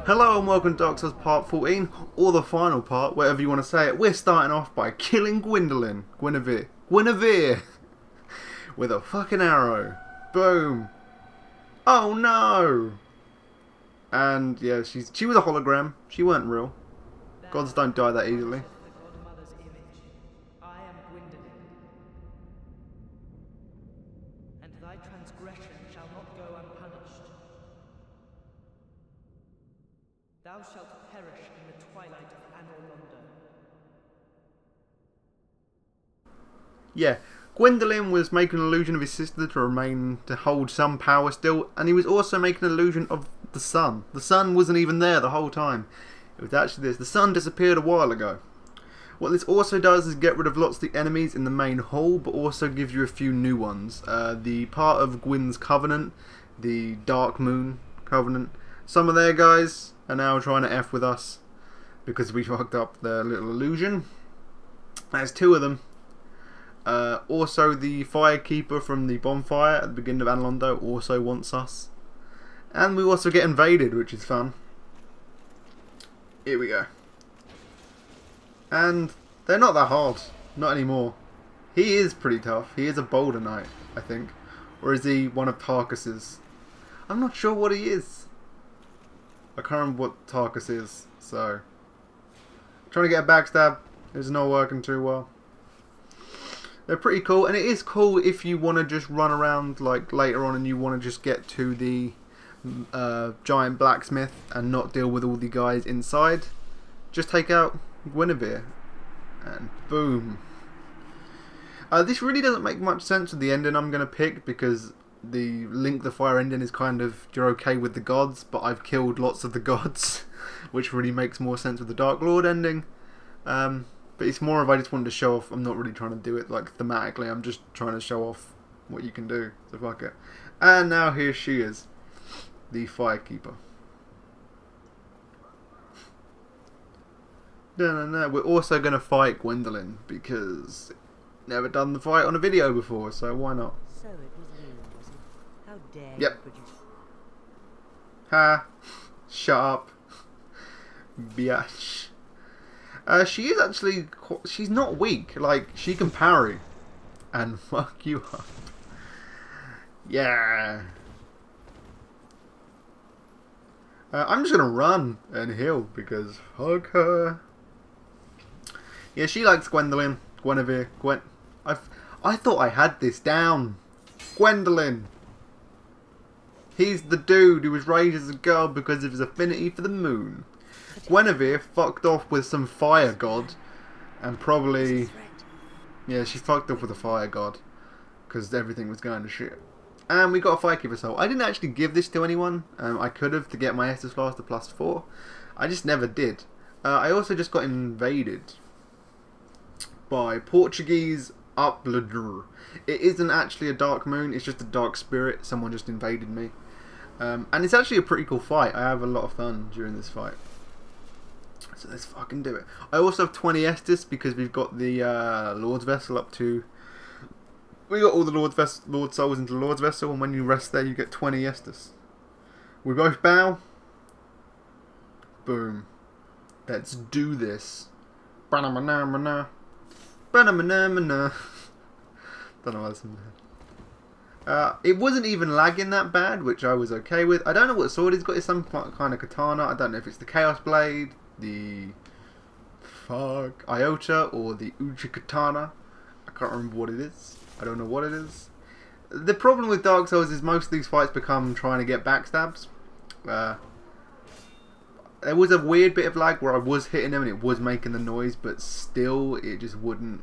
Hello and welcome to Dark Souls Part 14, or the final part, whatever you want to say it. We're starting off by killing Guinevere, with a fucking arrow. Boom. Oh no! And yeah, she was a hologram. She weren't real. Gods don't die that easily. I am Gwyndolin, and thy transgression shall not go unpunished. Thou shalt perish in the twilight of Anorlondo. Yeah, Gwyndolin was making an illusion of his sister to hold some power still, and he was also making an illusion of the sun. The sun wasn't even there the whole time. It was actually this. The sun disappeared a while ago. What this also does is get rid of lots of the enemies in the main hall, but also gives you a few new ones. The part of Gwyn's covenant, the Dark Moon covenant. Some of their guys are now trying to F with us because we fucked up their little illusion. There's two of them. Also, the Firekeeper from the bonfire at the beginning of Anorlondo also wants us. And we also get invaded, which is fun. Here we go. And they're not that hard. Not anymore. He is pretty tough. He is a Boulder Knight, I think. Or is he one of Tarkus's? I'm not sure what he is. I can't remember what Tarkus is, so... Trying to get a backstab is not working too well. They're pretty cool, and it is cool if you want to just run around like later on and you want to just get to the giant blacksmith and not deal with all the guys inside. Just take out Guinevere and boom. This really doesn't make much sense with the ending I'm going to pick, because the Link the Fire ending is kind of, you're okay with the gods, but I've killed lots of the gods, which really makes more sense with the Dark Lord ending. But it's more of I just wanted to show off. I'm not really trying to do it like thematically. I'm just trying to show off what you can do. So fuck it. And now here she is, the Firekeeper. No. We're also going to fight Gwyndolin because never done the fight on a video before, so why not? So it was you, was it? How dare Yep. you produce... Ha. Shut up. Biatch. She is actually... She's not weak. Like, she can parry. And fuck you up. Yeah. I'm just going to run and heal because fuck her. Yeah, she likes Gwyndolin. Guinevere. Gwen. I thought I had this down. Gwyndolin. He's the dude who was raised as a girl because of his affinity for the moon. Guinevere fucked off with some fire god, and probably, yeah, she fucked off with a fire god because everything was going to shit. And we got a Firekeeper soul. I didn't actually give this to anyone. I could have to get my Estus Flask to +4. I just never did. I also just got invaded by Portuguese Uploader. It isn't actually a Dark Moon. It's just a Dark Spirit. Someone just invaded me. And it's actually a pretty cool fight. I have a lot of fun during this fight. So let's fucking do it. I also have 20 Estus because we've got the Lord's Vessel up to... We got all the Lord Souls into the Lord's Vessel, and when you rest there you get 20 Estus. We both bow. Boom. Let's do this. Ba-na-ma-na-ma-na. Ba-na-ma-na-ma-na. Don't know why that's in there. It wasn't even lagging that bad, which I was okay with. I don't know what sword he's got. It's some kind of katana. I don't know if it's the Chaos Blade, the Iota, or the Uchi Katana. I can't remember what it is. I don't know what it is. The problem with Dark Souls is most of these fights become trying to get backstabs. There was a weird bit of lag where I was hitting them and it was making the noise, but still it just wouldn't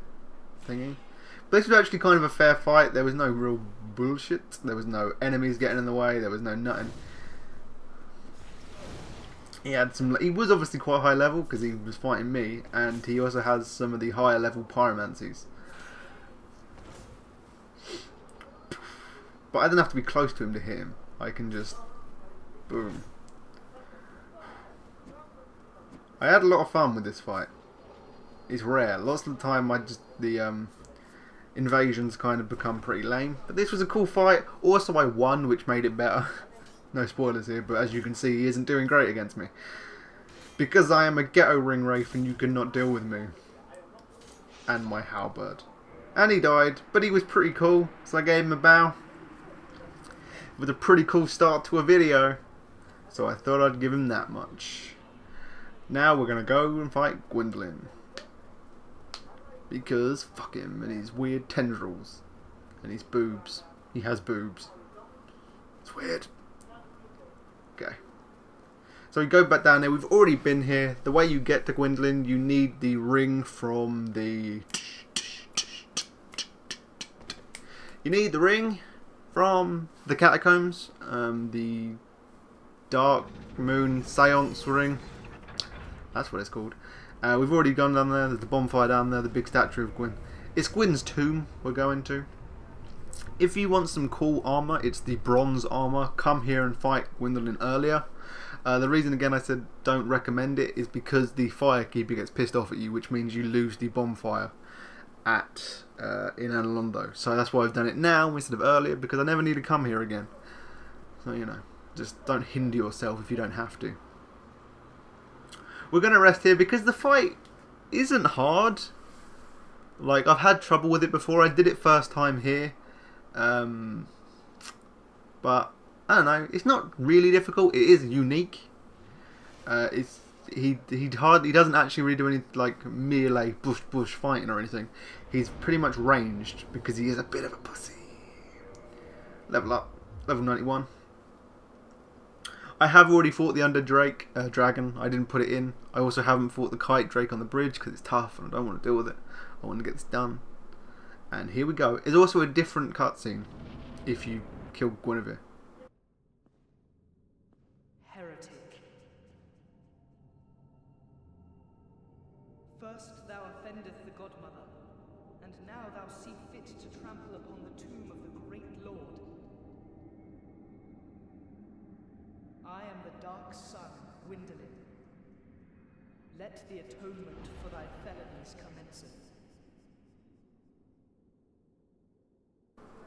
thingy. But this was actually kind of a fair fight. There was no real bullshit. There was no enemies getting in the way. There was no nothing. He had some. He was obviously quite high level because he was fighting me, and he also has some of the higher level pyromancies. But I don't have to be close to him to hit him. I can just boom. I had a lot of fun with this fight. It's rare. Lots of the time, the invasions kind of become pretty lame. But this was a cool fight. Also, I won, which made it better. No spoilers here, but as you can see, he isn't doing great against me. Because I am a ghetto ring wraith and you cannot deal with me. And my halberd. And he died, but he was pretty cool, so I gave him a bow. With a pretty cool start to a video. So I thought I'd give him that much. Now we're gonna go and fight Gwyndolin. Because fuck him and his weird tendrils. And his boobs. He has boobs. It's weird. Okay. So we go back down there. We've already been here. The way you get to Gwyndolin, you need the ring from the... You need the ring from the catacombs. The Dark Moon Seance ring. That's what it's called. We've already gone down there. There's the bonfire down there. The big statue of Gwyn. It's Gwyn's tomb we're going to. If you want some cool armor, it's the bronze armor. Come here and fight Gwyndolin earlier. The reason again I said don't recommend it is because the firekeeper gets pissed off at you, which means you lose the bonfire at in Analondo. So that's why I've done it now instead of earlier, because I never need to come here again. So you know, just don't hinder yourself if you don't have to. We're going to rest here because the fight isn't hard. Like, I've had trouble with it before. I did it first time here. But, I don't know. It's not really difficult. It is unique. He doesn't actually really do any, like, melee bush fighting or anything. He's pretty much ranged because he is a bit of a pussy. Level up. Level 91. I have already fought the Under Dragon. I didn't put it in. I also haven't fought the Kite Drake on the bridge because it's tough and I don't want to deal with it. I want to get this done. And here we go. There's also a different cutscene if you kill Guinevere. Heretic. First thou offendeth the Godmother, and now thou see fit to trample upon the tomb of the great Lord. I am the dark sun, Gwyndolin. Let the atonement for thy felonies commenceth.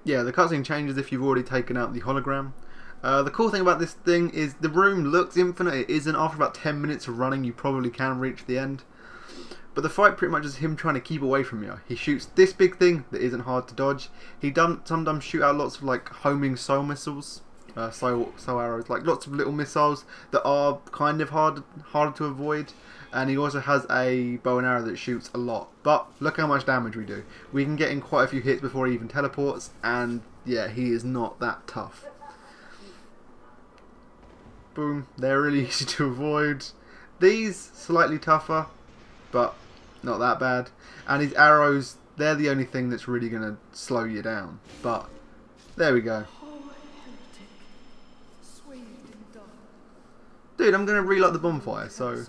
Yeah, the cutscene changes if you've already taken out the hologram. The cool thing about this thing is the room looks infinite. It isn't. After about 10 minutes of running, you probably can reach the end. But the fight pretty much is him trying to keep away from you. He shoots this big thing that isn't hard to dodge. He sometimes shoot out lots of like homing soul missiles. Soul arrows, like lots of little missiles that are kind of harder to avoid, and he also has a bow and arrow that shoots a lot. But look how much damage we do. We can get in quite a few hits before he even teleports, and yeah, he is not that tough. Boom, they're really easy to avoid. These slightly tougher, but not that bad. And his arrows, they're the only thing that's really gonna slow you down. But there we go. Dude, I'm going to relight the bonfire, so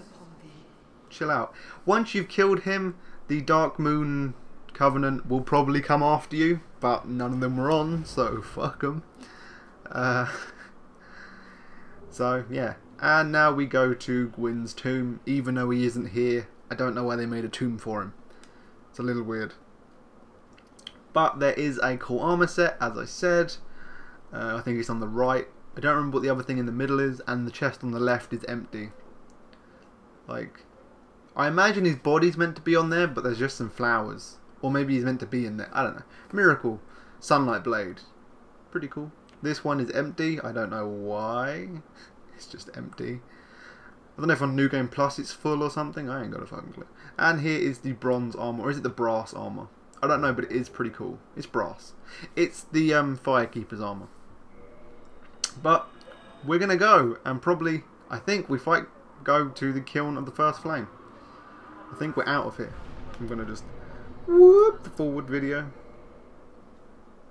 chill out. Once you've killed him, the Dark Moon Covenant will probably come after you, but none of them were on, so fuck them. So, yeah. And now we go to Gwyn's tomb, even though he isn't here. I don't know why they made a tomb for him. It's a little weird. But there is a cool armor set, as I said. I think it's on the right. I don't remember what the other thing in the middle is, and the chest on the left is empty. Like, I imagine his body's meant to be on there, but there's just some flowers. Or maybe he's meant to be in there. I don't know. Miracle. Sunlight Blade. Pretty cool. This one is empty. I don't know why. It's just empty. I don't know if on New Game Plus it's full or something. I ain't got a fucking clue. And here is the bronze armor. Or is it the brass armor? I don't know, but it is pretty cool. It's brass. It's the Firekeeper's armor. But we're going to go and probably, I think we go to the kiln of the first flame. I think we're out of here. I'm going to just whoop the forward video.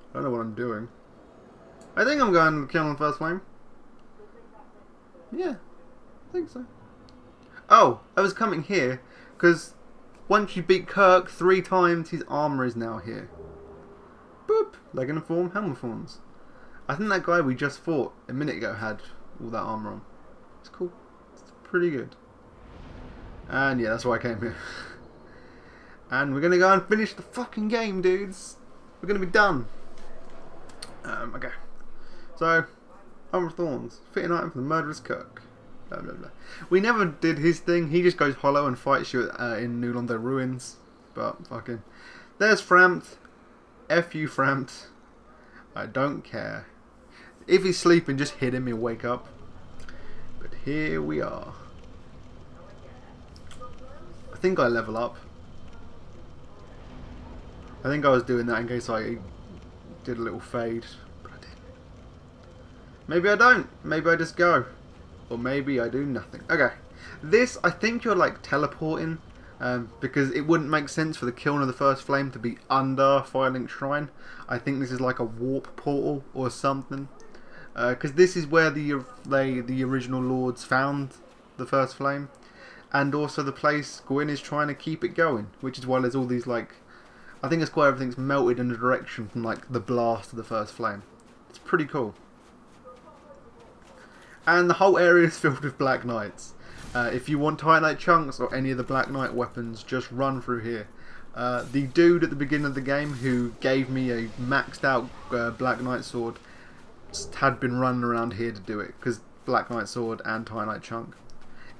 I don't know what I'm doing. I think I'm going to the kiln of the first flame. Yeah, I think so. Oh, I was coming here because once you beat Kirk 3 times, his armor is now here. Boop, Legging form, helmet forms. I think that guy we just fought a minute ago had all that armor on. It's cool. It's pretty good. And yeah, that's why I came here. And we're going to go and finish the fucking game, dudes. We're going to be done. Okay. So, Armor of Thorns. Fitting item for the murderous cook. Blah blah blah. We never did his thing. He just goes hollow and fights you in New Londo Ruins. But fucking. There's Frampt. F you Frampt. I don't care. If he's sleeping, just hit him, he'll wake up. But here we are. I think I level up. I think I was doing that in case I did a little fade. But I didn't. Maybe I don't. Maybe I just go. Or maybe I do nothing. Okay. This, I think you're like teleporting. Because it wouldn't make sense for the kiln of the first flame to be under Firelink Shrine. I think this is like a warp portal or something. Because this is where the original lords found the first flame. And also the place Gwyn is trying to keep it going. Which is why there's all these like... I think it's quite everything's melted in a direction from like the blast of the first flame. It's pretty cool. And the whole area is filled with Black Knights. If you want Titanite chunks or any of the Black Knight weapons, just run through here. The dude at the beginning of the game who gave me a maxed out Black Knight sword had been running around here to do it, because Black Knight sword and Titanite chunk.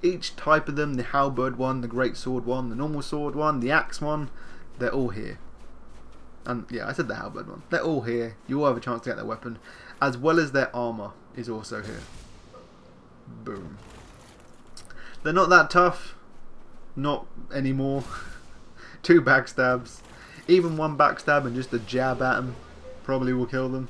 Each type of them, the halberd one, the great sword one, the normal sword one, the axe one, they're all here. And yeah, I said the halberd one. They're all here. You all have a chance to get their weapon, as well as their armor is also here. Boom. They're not that tough. Not anymore. 2 backstabs. Even 1 backstab and just a jab at them probably will kill them.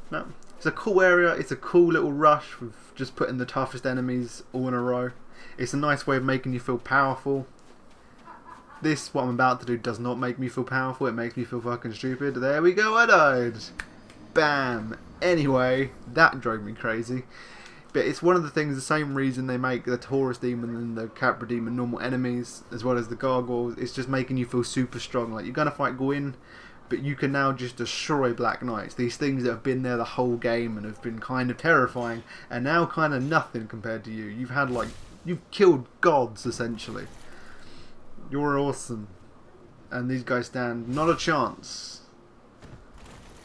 No. It's a cool area. It's a cool little rush with just putting the toughest enemies all in a row. It's a nice way of making you feel powerful. This, what I'm about to do, does not make me feel powerful. It makes me feel fucking stupid. There we go, I died. Bam. Anyway, that drove me crazy. But it's one of the things, the same reason they make the Taurus Demon and the Capra Demon normal enemies, as well as the Gargoyles. It's just making you feel super strong. Like, you're going to fight Gwyn, but you can now just destroy Black Knights. These things that have been there the whole game and have been kind of terrifying, are now kind of nothing compared to you. You've had, like, you've killed gods, essentially. You're awesome. And these guys stand not a chance.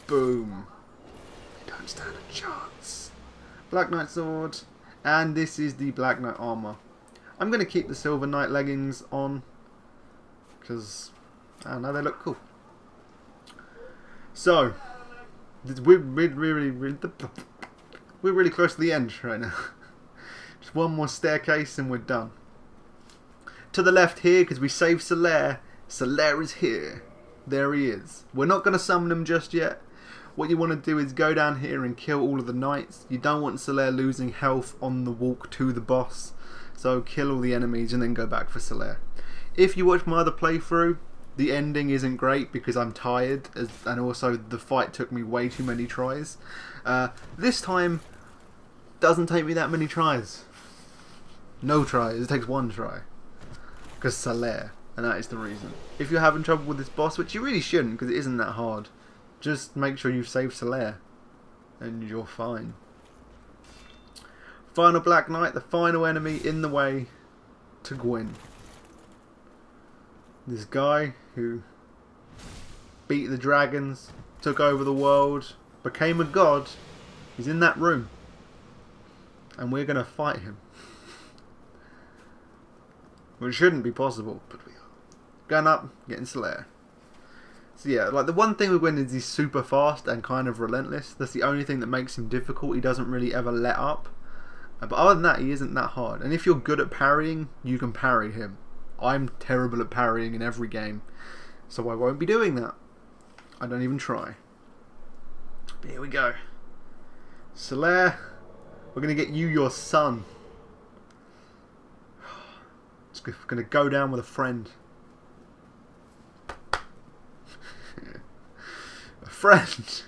Boom. You don't stand a chance. Black Knight sword, and this is the Black Knight armor. I'm going to keep the Silver Knight leggings on because I don't know, they look cool. So we're really close to the end right now. Just one more staircase and we're done. To the left here, because we saved Solaire. Solaire is here. There he is. We're not going to summon him just yet. What you want to do is go down here and kill all of the knights. You don't want Solaire losing health on the walk to the boss. So kill all the enemies and then go back for Solaire. If you watch my other playthrough, the ending isn't great because I'm tired. And also the fight took me way too many tries. This time, doesn't take me that many tries. No tries. It takes 1 try. Because Solaire. And that is the reason. If you're having trouble with this boss, which you really shouldn't because it isn't that hard, just make sure you save Solaire and you're fine. Final Black Knight, the final enemy in the way to Gwyn. This guy who beat the dragons, took over the world, became a god. He's in that room. And we're going to fight him. Which shouldn't be possible, but we are. Going up, getting Solaire. So yeah, like the one thing with Gwyn is he's super fast and kind of relentless. That's the only thing that makes him difficult. He doesn't really ever let up. But other than that, he isn't that hard. And if you're good at parrying, you can parry him. I'm terrible at parrying in every game. So I won't be doing that. I don't even try. But here we go. Solaire, we're going to get you your son. Just going to go down with a friend. A friend.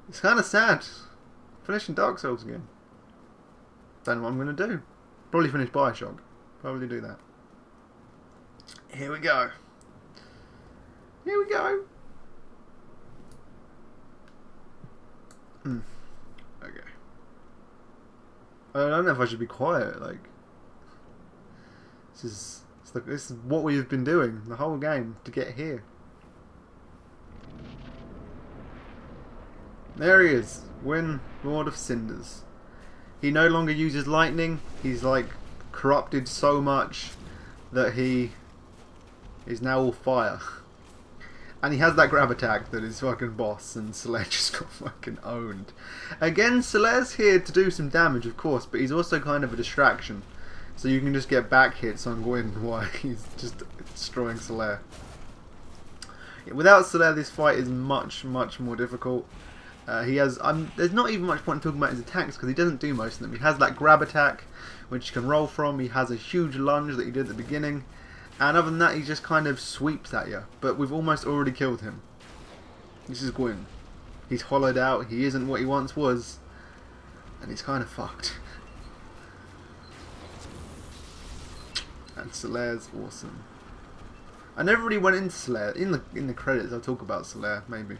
It's kind of sad. Finishing Dark Souls again. Don't know what I'm going to do. Probably finish Bioshock. Probably do that. Here we go. Here we go. Okay. I don't know if I should be quiet. Like, this is what we've been doing the whole game to get here. There he is. Gwyn, Lord of Cinders. He no longer uses lightning. He's like corrupted so much that he is now all fire. And he has that grab attack that is fucking boss, and Solaire just got fucking owned. Again, Solaire's here to do some damage, of course, but he's also kind of a distraction. So you can just get back hits on Gwyn while he's just destroying Solaire. Without Solaire, this fight is much, much more difficult. He has. There's not even much point in talking about his attacks because he doesn't do most of them. He has that grab attack, which you can roll from. He has a huge lunge that he did at the beginning. And other than that, he just kind of sweeps at you. But we've almost already killed him. This is Gwyn. He's hollowed out. He isn't what he once was. And he's kind of fucked. And Solaire's awesome. I never really went into Solaire. In the credits, I'll talk about Solaire, maybe.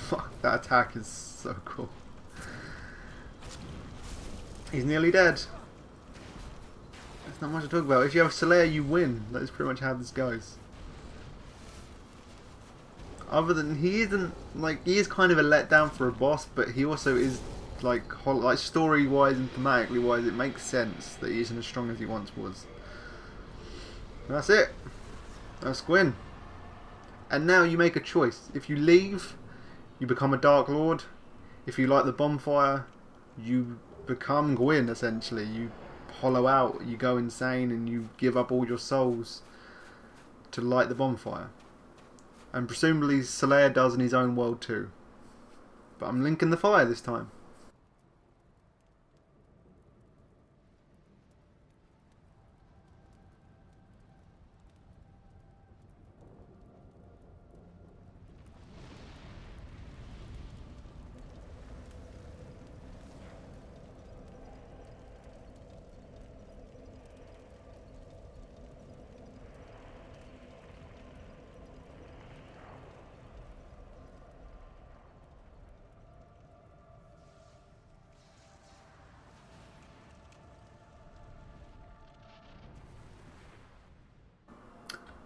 Fuck, that attack is so cool. He's nearly dead. There's not much to talk about. If you have Solaire, you win. That is pretty much how this goes. Other than he isn't like he is kind of a letdown for a boss, but he also is like story wise and thematically wise, it makes sense that he isn't as strong as he once was. And that's it. That's Gwyn. And now you make a choice. If you leave, you become a Dark Lord. If you light the bonfire, you become Gwyn essentially. You hollow out, you go insane, and you give up all your souls to light the bonfire. And presumably Solaire does in his own world too. But I'm linking the fire this time.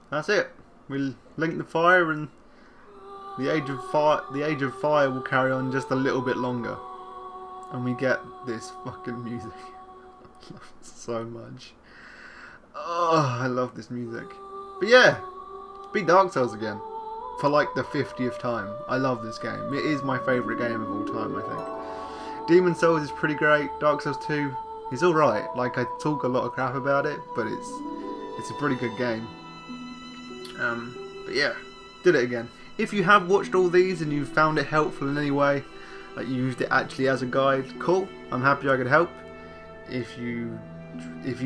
That's it. We'll link the fire, and the age of fire will carry on just a little bit longer, and we get this fucking music. I love it so much. Oh, I love this music. But yeah, beat Dark Souls again for like the 50th time. I love this game. It is my favourite game of all time, I think. Demon Souls is pretty great. Dark Souls 2 is alright. Like, I talk a lot of crap about it, but it's a pretty good game. But yeah, did it again. If you have watched all these and you found it helpful in any way, like you used it actually as a guide, cool. I'm happy I could help. If you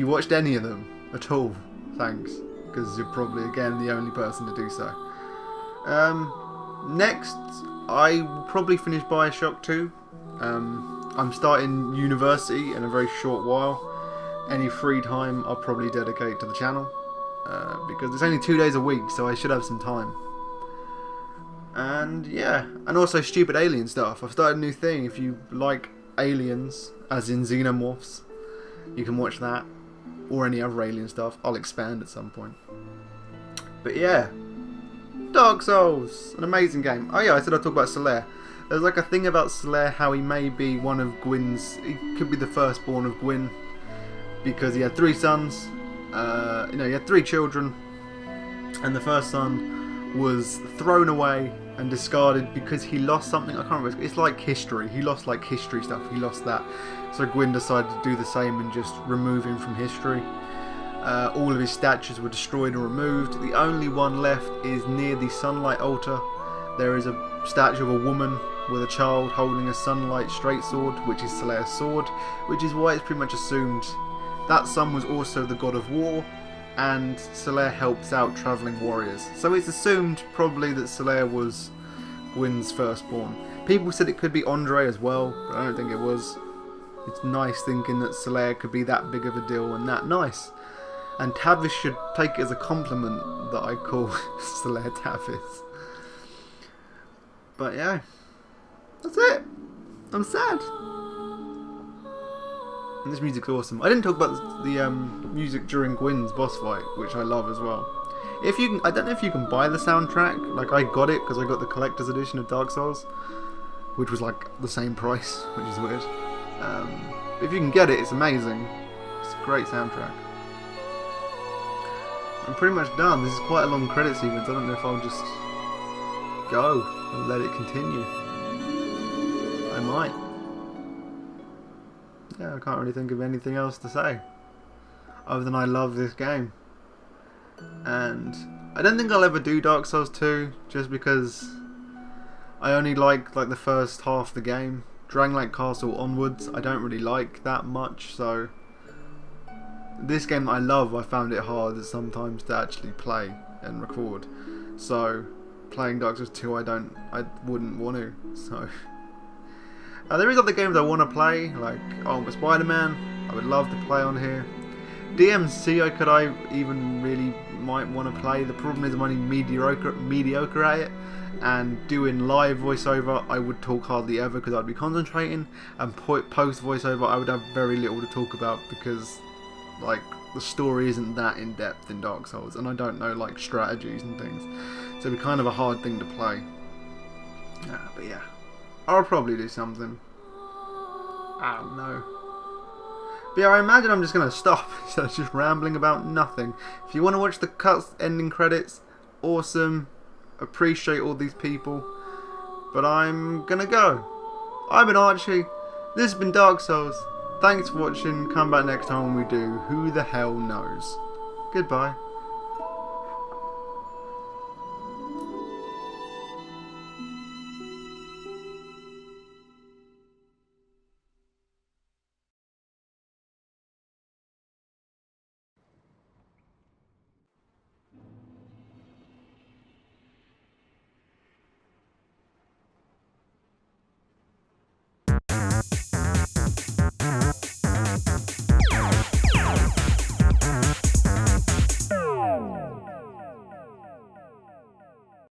watched any of them at all, thanks, because you're probably again the only person to do so. Next, I will probably finish Bioshock 2. I'm starting university in a very short while. Any free time I'll probably dedicate to the channel. Because it's only 2 days a week, so I should have some time. And yeah, and also stupid alien stuff. I've started a new thing. If you like aliens, as in xenomorphs, you can watch that, or any other alien stuff. I'll expand at some point. But yeah, Dark Souls, an amazing game. Oh yeah, I said I'd talk about Solaire. There's like a thing about Solaire, how he may be one of Gwyn's. He could be the firstborn of Gwyn, because he had 3 sons. He had 3 children, and the first son was thrown away and discarded because he lost something. I can't remember. It's like history. He lost like history stuff. He lost that. So Gwyn decided to do the same and just remove him from history. All of his statues were destroyed and removed. The only one left is near the sunlight altar. There is a statue of a woman with a child holding a sunlight straight sword, which is Solaire's sword, which is why it's pretty much assumed that son was also the god of war, and Solaire helps out travelling warriors. So it's assumed probably that Solaire was Gwyn's firstborn. People said it could be Andre as well, but I don't think it was. It's nice thinking that Solaire could be that big of a deal and that nice. And Tavis should take it as a compliment that I call Solaire Tavis. But yeah, that's it. I'm sad. And this music's awesome. I didn't talk about the music during Gwyn's boss fight, which I love as well. If you, I don't know if you can buy the soundtrack. Like I got it because I got the collector's edition of Dark Souls. which was like the same price, which is weird. If you can get it, it's amazing. It's a great soundtrack. I'm pretty much done. This is quite a long credit sequence. I don't know if I'll just go and let it continue. I might. Yeah, I can't really think of anything else to say other than I love this game. And I don't think I'll ever do Dark Souls 2 just because I only like the first half of the game. Dragonlance Castle onwards I don't really like that much, so this game that I love, I found it hard sometimes to actually play and record. So playing Dark Souls 2 I wouldn't want to. So there is other games I want to play, like Ultimate Spider-Man. I would love to play on here. DMC I even really might want to play. The problem is I'm only mediocre at it, and doing live voiceover I would talk hardly ever because I'd be concentrating, and post voiceover I would have very little to talk about because like the story isn't that in depth in Dark Souls, and I don't know like strategies and things, so it'd be kind of a hard thing to play. But yeah, I'll probably do something. I don't know. But yeah, I imagine I'm just going to stop instead of just rambling about nothing. If you want to watch the ending credits, awesome. Appreciate all these people. But I'm going to go. I've been Archie. This has been Dark Souls. Thanks for watching. Come back next time when we do Who the Hell Knows. Goodbye.